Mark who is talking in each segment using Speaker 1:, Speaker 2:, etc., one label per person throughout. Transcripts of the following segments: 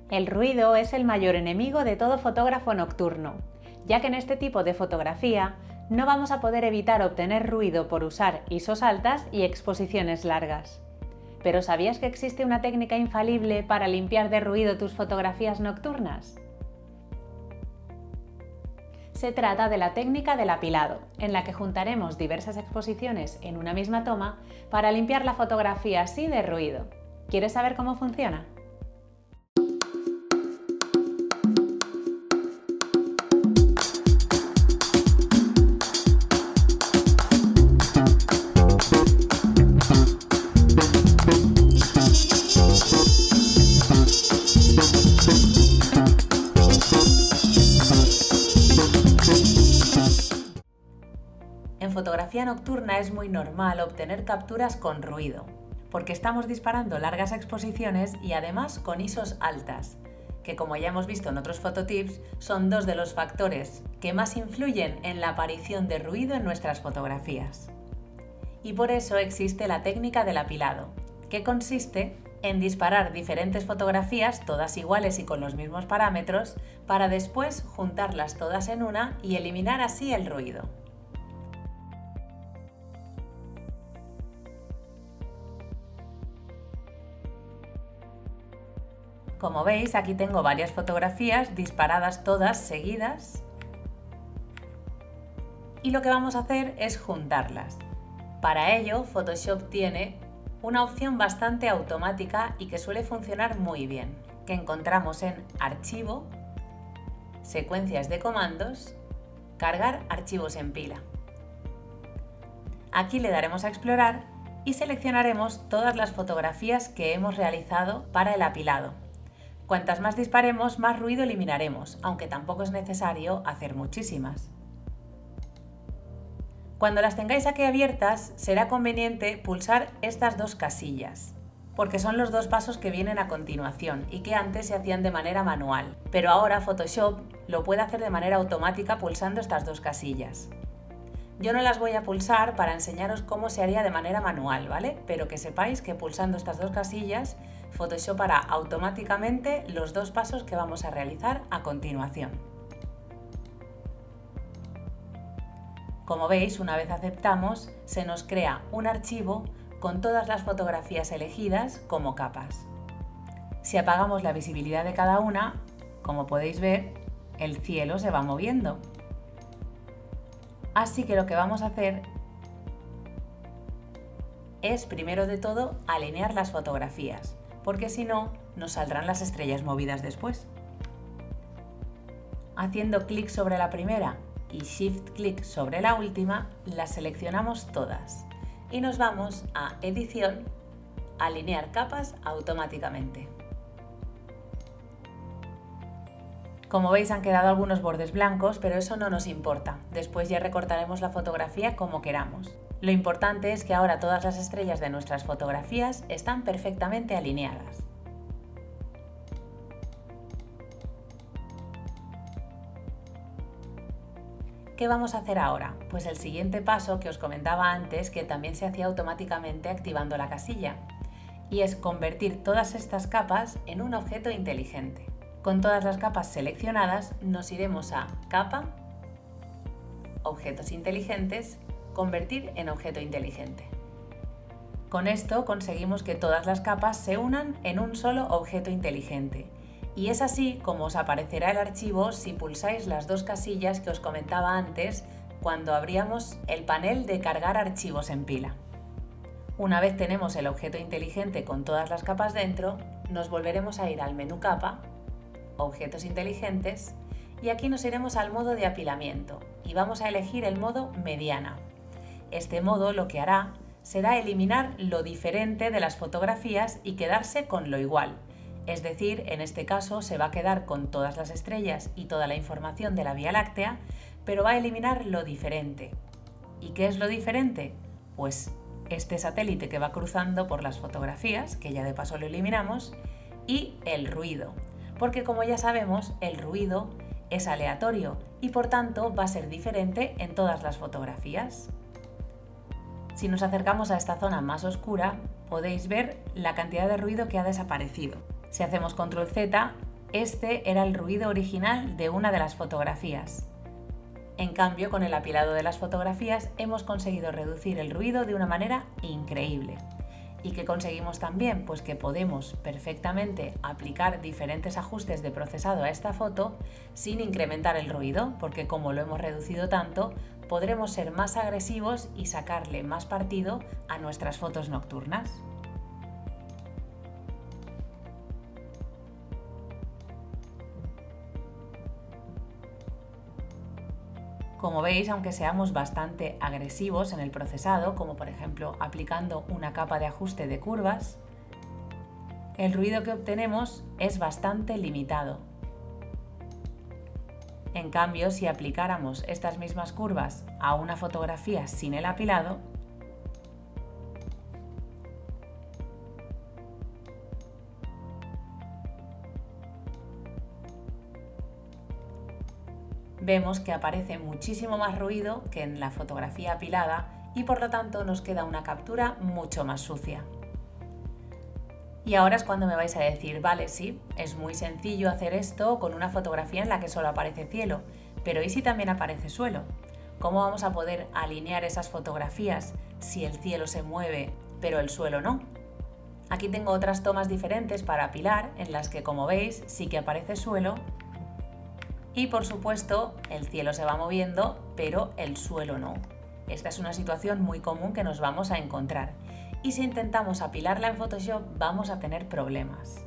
Speaker 1: El ruido es el mayor enemigo de todo fotógrafo nocturno, ya que en este tipo de fotografía no vamos a poder evitar obtener ruido por usar ISOs altas y exposiciones largas. ¿Pero sabías que existe una técnica infalible para limpiar de ruido tus fotografías nocturnas? Se trata de la técnica del apilado, en la que juntaremos diversas exposiciones en una misma toma para limpiar la fotografía así de ruido. ¿Quieres saber cómo funciona? En fotografía nocturna es muy normal obtener capturas con ruido, porque estamos disparando largas exposiciones y además con ISOs altas, que como ya hemos visto en otros fototips, son dos de los factores que más influyen en la aparición de ruido en nuestras fotografías. Y por eso existe la técnica del apilado, que consiste en disparar diferentes fotografías, todas iguales y con los mismos parámetros, para después juntarlas todas en una y eliminar así el ruido. Como veis, aquí tengo varias fotografías disparadas todas seguidas y lo que vamos a hacer es juntarlas. Para ello, Photoshop tiene una opción bastante automática y que suele funcionar muy bien, que encontramos en Archivo, Secuencias de comandos, Cargar archivos en pila. Aquí le daremos a explorar y seleccionaremos todas las fotografías que hemos realizado para el apilado. Cuantas más disparemos, más ruido eliminaremos, aunque tampoco es necesario hacer muchísimas. Cuando las tengáis aquí abiertas, será conveniente pulsar estas dos casillas, porque son los dos pasos que vienen a continuación y que antes se hacían de manera manual, pero ahora Photoshop lo puede hacer de manera automática pulsando estas dos casillas. Yo no las voy a pulsar para enseñaros cómo se haría de manera manual, ¿vale? Pero que sepáis que pulsando estas dos casillas, Photoshop hará automáticamente los dos pasos que vamos a realizar a continuación. Como veis, una vez aceptamos, se nos crea un archivo con todas las fotografías elegidas como capas. Si apagamos la visibilidad de cada una, como podéis ver, el cielo se va moviendo. Así que lo que vamos a hacer es, primero de todo, alinear las fotografías, porque si no, nos saldrán las estrellas movidas después. Haciendo clic sobre la primera y Shift clic sobre la última, las seleccionamos todas y nos vamos a Edición, Alinear capas automáticamente. Como veis, han quedado algunos bordes blancos, pero eso no nos importa. Después ya recortaremos la fotografía como queramos. Lo importante es que ahora todas las estrellas de nuestras fotografías están perfectamente alineadas. ¿Qué vamos a hacer ahora? Pues el siguiente paso que os comentaba antes, que también se hacía automáticamente activando la casilla, y es convertir todas estas capas en un objeto inteligente. Con todas las capas seleccionadas, nos iremos a Capa, Objetos inteligentes, Convertir en objeto inteligente. Con esto conseguimos que todas las capas se unan en un solo objeto inteligente. Y es así como os aparecerá el archivo si pulsáis las dos casillas que os comentaba antes cuando abríamos el panel de cargar archivos en pila. Una vez tenemos el objeto inteligente con todas las capas dentro, nos volveremos a ir al menú Capa, Objetos inteligentes, y aquí nos iremos al modo de apilamiento y vamos a elegir el modo mediana. Este modo lo que hará será eliminar lo diferente de las fotografías y quedarse con lo igual. Es decir, en este caso se va a quedar con todas las estrellas y toda la información de la Vía Láctea, pero va a eliminar lo diferente. ¿Y qué es lo diferente? Pues este satélite que va cruzando por las fotografías, que ya de paso lo eliminamos, y el ruido. Porque como ya sabemos, el ruido es aleatorio y por tanto va a ser diferente en todas las fotografías. Si nos acercamos a esta zona más oscura, podéis ver la cantidad de ruido que ha desaparecido. Si hacemos Control Z, Este era el ruido original de una de las fotografías. En cambio, con el apilado de las fotografías hemos conseguido reducir el ruido de una manera increíble. ¿Y qué conseguimos también? Pues que podemos perfectamente aplicar diferentes ajustes de procesado a esta foto sin incrementar el ruido, porque como lo hemos reducido tanto, podremos ser más agresivos y sacarle más partido a nuestras fotos nocturnas. Como veis, aunque seamos bastante agresivos en el procesado, como por ejemplo aplicando una capa de ajuste de curvas, el ruido que obtenemos es bastante limitado. En cambio, si aplicáramos estas mismas curvas a una fotografía sin el apilado, vemos que aparece muchísimo más ruido que en la fotografía apilada y por lo tanto nos queda una captura mucho más sucia. Y ahora es cuando me vais a decir, vale, sí, es muy sencillo hacer esto con una fotografía en la que solo aparece cielo, pero ¿y si también aparece suelo? ¿Cómo vamos a poder alinear esas fotografías si el cielo se mueve pero el suelo no? Aquí tengo otras tomas diferentes para apilar en las que, como veis, sí que aparece suelo. Y por supuesto, el cielo se va moviendo, pero el suelo no. Esta es una situación muy común que nos vamos a encontrar. Y si intentamos apilarla en Photoshop, vamos a tener problemas.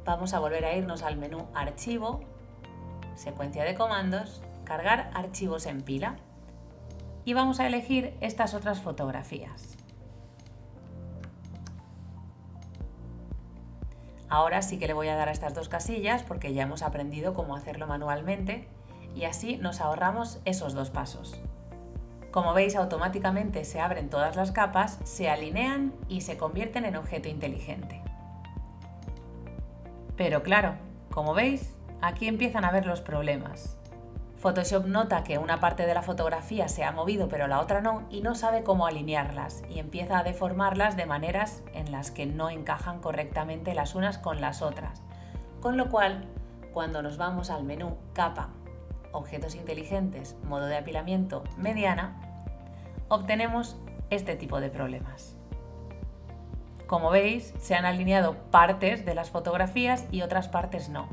Speaker 1: Vamos a volver a irnos al menú Archivo, Secuencia de comandos, Cargar archivos en pila. Y vamos a elegir estas otras fotografías. Ahora sí que le voy a dar a estas dos casillas porque ya hemos aprendido cómo hacerlo manualmente y así nos ahorramos esos dos pasos. Como veis, automáticamente se abren todas las capas, se alinean y se convierten en objeto inteligente. Pero claro, como veis, aquí empiezan a ver los problemas. Photoshop nota que una parte de la fotografía se ha movido pero la otra no y no sabe cómo alinearlas y empieza a deformarlas de maneras en las que no encajan correctamente las unas con las otras. Con lo cual, cuando nos vamos al menú Capa, Objetos inteligentes, modo de apilamiento, mediana, obtenemos este tipo de problemas. Como veis, se han alineado partes de las fotografías y otras partes no.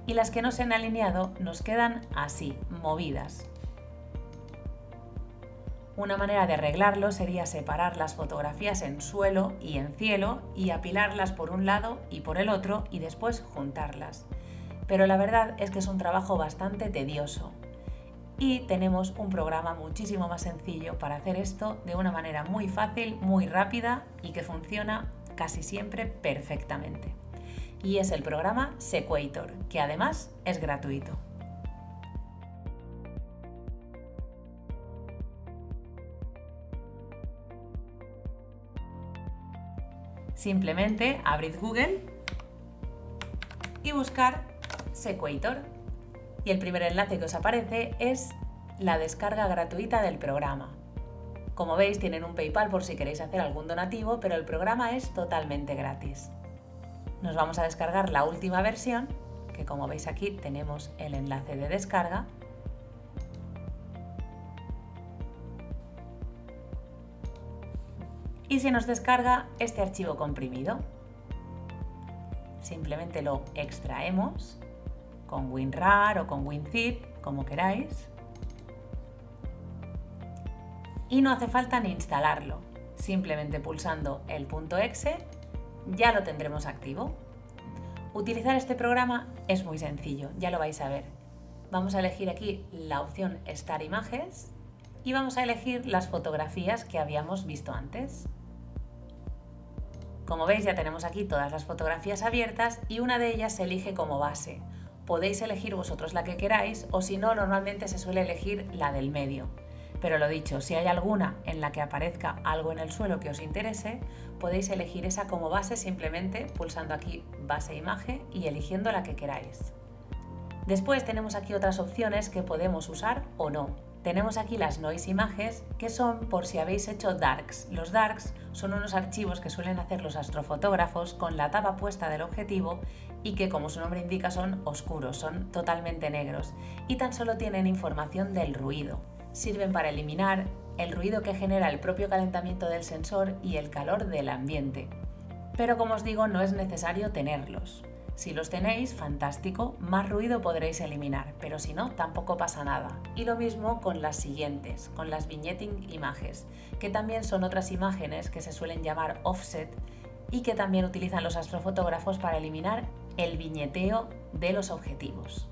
Speaker 1: Y las que no se han alineado nos quedan así, movidas. Una manera de arreglarlo sería separar las fotografías en suelo y en cielo y apilarlas por un lado y por el otro y después juntarlas. Pero la verdad es que es un trabajo bastante tedioso y tenemos un programa muchísimo más sencillo para hacer esto de una manera muy fácil, muy rápida y que funciona casi siempre perfectamente. Y es el programa Sequator, que además es gratuito. Simplemente abrid Google y buscar Sequator. Y el primer enlace que os aparece es la descarga gratuita del programa. Como veis, tienen un PayPal por si queréis hacer algún donativo, pero el programa es totalmente gratis. Nos vamos a descargar la última versión, que como veis aquí tenemos el enlace de descarga. Y se nos descarga este archivo comprimido. Simplemente lo extraemos con WinRAR o con WinZip, como queráis. Y no hace falta ni instalarlo. Simplemente pulsando el .exe ya lo tendremos activo. Utilizar este programa es muy sencillo, ya lo vais a ver. Vamos a elegir aquí la opción Start Images y vamos a elegir las fotografías que habíamos visto antes. Como veis, ya tenemos aquí todas las fotografías abiertas y una de ellas se elige como base. Podéis elegir vosotros la que queráis o si no, normalmente se suele elegir la del medio. Pero lo dicho, si hay alguna en la que aparezca algo en el suelo que os interese, podéis elegir esa como base simplemente pulsando aquí Base Imagen y eligiendo la que queráis. Después tenemos aquí otras opciones que podemos usar o no. tenemos aquí las noise images, que son por si habéis hecho darks. Los darks son unos archivos que suelen hacer los astrofotógrafos con la tapa puesta del objetivo y que, como su nombre indica, son oscuros, son totalmente negros y tan solo tienen información del ruido. Sirven para eliminar el ruido que genera el propio calentamiento del sensor y el calor del ambiente. Pero como os digo, no es necesario tenerlos. Si los tenéis, fantástico, más ruido podréis eliminar, pero si no, tampoco pasa nada. Y lo mismo con las siguientes, con las vignetting images, que también son otras imágenes que se suelen llamar offset y que también utilizan los astrofotógrafos para eliminar el viñeteo de los objetivos.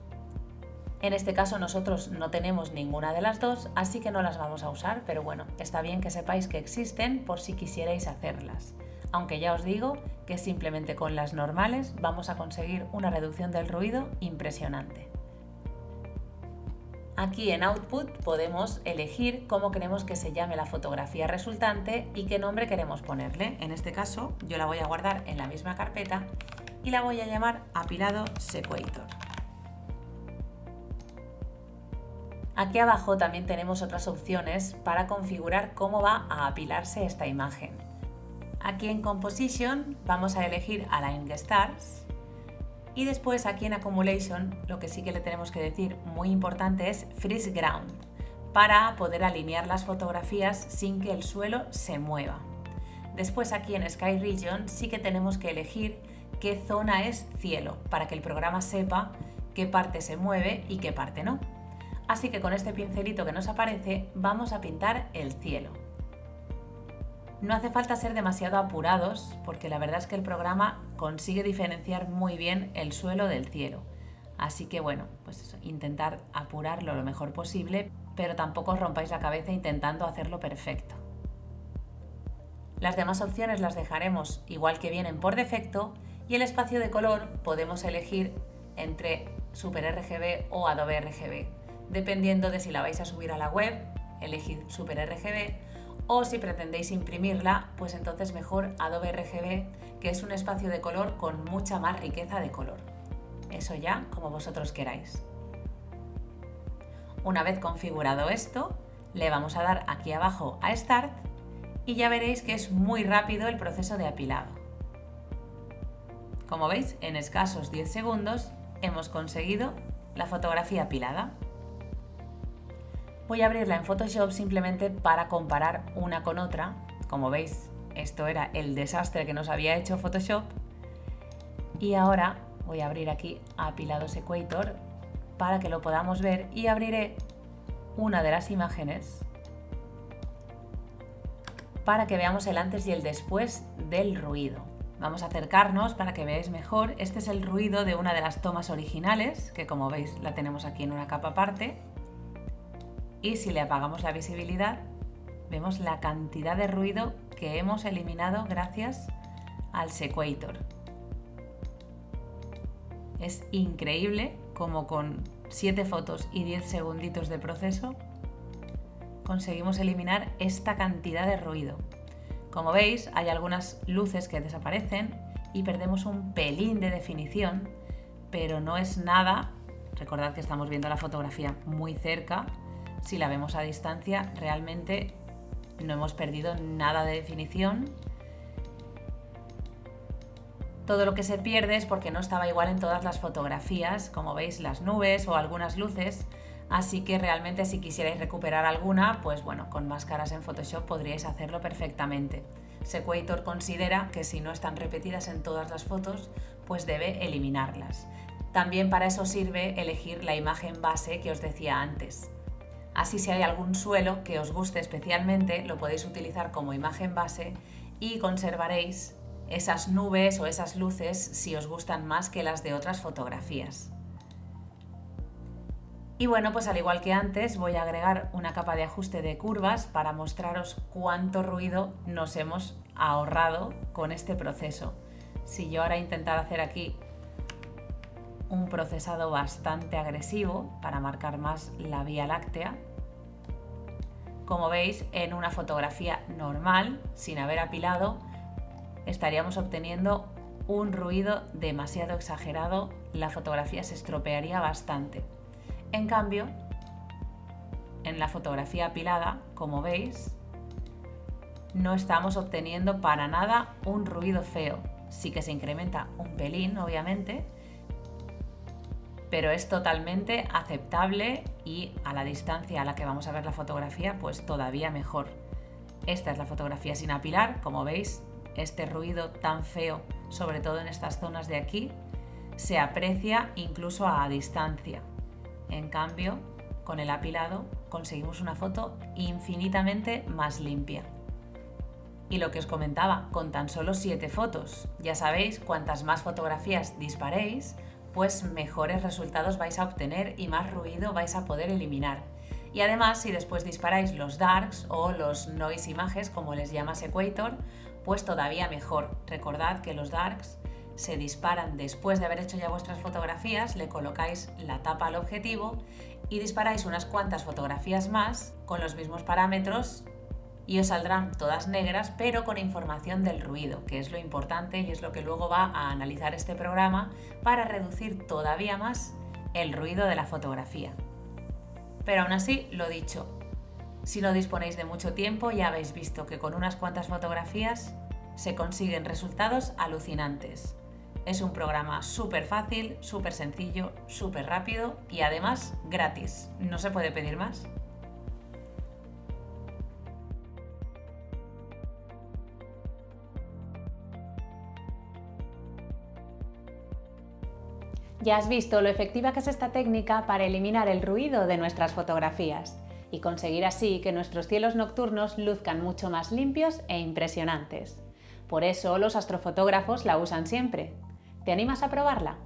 Speaker 1: En este caso nosotros no tenemos ninguna de las dos, así que no las vamos a usar, pero bueno, está bien que sepáis que existen por si quisierais hacerlas. Aunque ya os digo que simplemente con las normales vamos a conseguir una reducción del ruido impresionante. Aquí en Output podemos elegir cómo queremos que se llame la fotografía resultante y qué nombre queremos ponerle. En este caso yo la voy a guardar en la misma carpeta y la voy a llamar Apilado Sequator. Aquí abajo también tenemos otras opciones para configurar cómo va a apilarse esta imagen. Aquí en Composition vamos a elegir Align Stars y después aquí en Accumulation lo que sí que le tenemos que decir muy importante es Freeze Ground para poder alinear las fotografías sin que el suelo se mueva. Después aquí en Sky Region sí que tenemos que elegir qué zona es cielo para que el programa sepa qué parte se mueve y qué parte no. Así que con este pincelito que nos aparece vamos a pintar el cielo. No hace falta ser demasiado apurados porque la verdad es que el programa consigue diferenciar muy bien el suelo del cielo. Así que bueno, pues eso, intentar apurarlo lo mejor posible, pero tampoco os rompáis la cabeza intentando hacerlo perfecto. Las demás opciones las dejaremos igual que vienen por defecto y el espacio de color podemos elegir entre Super RGB o Adobe RGB. Dependiendo de si la vais a subir a la web, elegid Super RGB, o si pretendéis imprimirla, pues entonces mejor Adobe RGB, que es un espacio de color con mucha más riqueza de color. Eso ya como vosotros queráis. Una vez configurado esto, le vamos a dar aquí abajo a Start y ya veréis que es muy rápido el proceso de apilado. Como veis, en escasos 10 segundos hemos conseguido la fotografía apilada. Voy a abrirla en Photoshop simplemente para comparar una con otra. Como veis, esto era el desastre que nos había hecho Photoshop. Y ahora voy a abrir aquí Apilado Sequator para que lo podamos ver y abriré una de las imágenes para que veamos el antes y el después del ruido. Vamos a acercarnos para que veáis mejor. Este es el ruido de una de las tomas originales, que como veis la tenemos aquí en una capa aparte. Y si le apagamos la visibilidad, vemos la cantidad de ruido que hemos eliminado gracias al Sequator. Es increíble cómo con 7 fotos y 10 segunditos de proceso conseguimos eliminar esta cantidad de ruido. Como veis, hay algunas luces que desaparecen y perdemos un pelín de definición, pero no es nada. Recordad que estamos viendo la fotografía muy cerca. Si la vemos a distancia, realmente no hemos perdido nada de definición. Todo lo que se pierde es porque no estaba igual en todas las fotografías, como veis las nubes o algunas luces, así que realmente si quisierais recuperar alguna, pues bueno, con máscaras en Photoshop podríais hacerlo perfectamente. Sequator considera que si no están repetidas en todas las fotos, pues debe eliminarlas. También para eso sirve elegir la imagen base que os decía antes. Así si hay algún suelo que os guste especialmente, lo podéis utilizar como imagen base y conservaréis esas nubes o esas luces si os gustan más que las de otras fotografías. Y bueno, pues al igual que antes voy a agregar una capa de ajuste de curvas para mostraros cuánto ruido nos hemos ahorrado con este proceso. Si yo ahora intentara hacer aquí un procesado bastante agresivo para marcar más la Vía Láctea, como veis, en una fotografía normal, sin haber apilado, estaríamos obteniendo un ruido demasiado exagerado, la fotografía se estropearía bastante. En cambio, en la fotografía apilada, como veis, no estamos obteniendo para nada un ruido feo. Sí que se incrementa un pelín, obviamente, pero es totalmente aceptable y a la distancia a la que vamos a ver la fotografía, pues todavía mejor. Esta es la fotografía sin apilar, como veis, este ruido tan feo, sobre todo en estas zonas de aquí, se aprecia incluso a distancia. En cambio, con el apilado conseguimos una foto infinitamente más limpia. Y lo que os comentaba, con tan solo 7 fotos. Ya sabéis, cuantas más fotografías disparéis, pues mejores resultados vais a obtener y más ruido vais a poder eliminar. Y además, si después disparáis los darks o los noise images, como les llama Sequator, pues todavía mejor. Recordad que los darks se disparan después de haber hecho ya vuestras fotografías, le colocáis la tapa al objetivo y disparáis unas cuantas fotografías más con los mismos parámetros y os saldrán todas negras, pero con información del ruido, que es lo importante y es lo que luego va a analizar este programa para reducir todavía más el ruido de la fotografía. Pero aún así, lo dicho, si no disponéis de mucho tiempo, ya habéis visto que con unas cuantas fotografías se consiguen resultados alucinantes. Es un programa súper fácil, súper sencillo, súper rápido y además gratis. No se puede pedir más.
Speaker 2: Ya has visto lo efectiva que es esta técnica para eliminar el ruido de nuestras fotografías y conseguir así que nuestros cielos nocturnos luzcan mucho más limpios e impresionantes. Por eso los astrofotógrafos la usan siempre. ¿Te animas a probarla?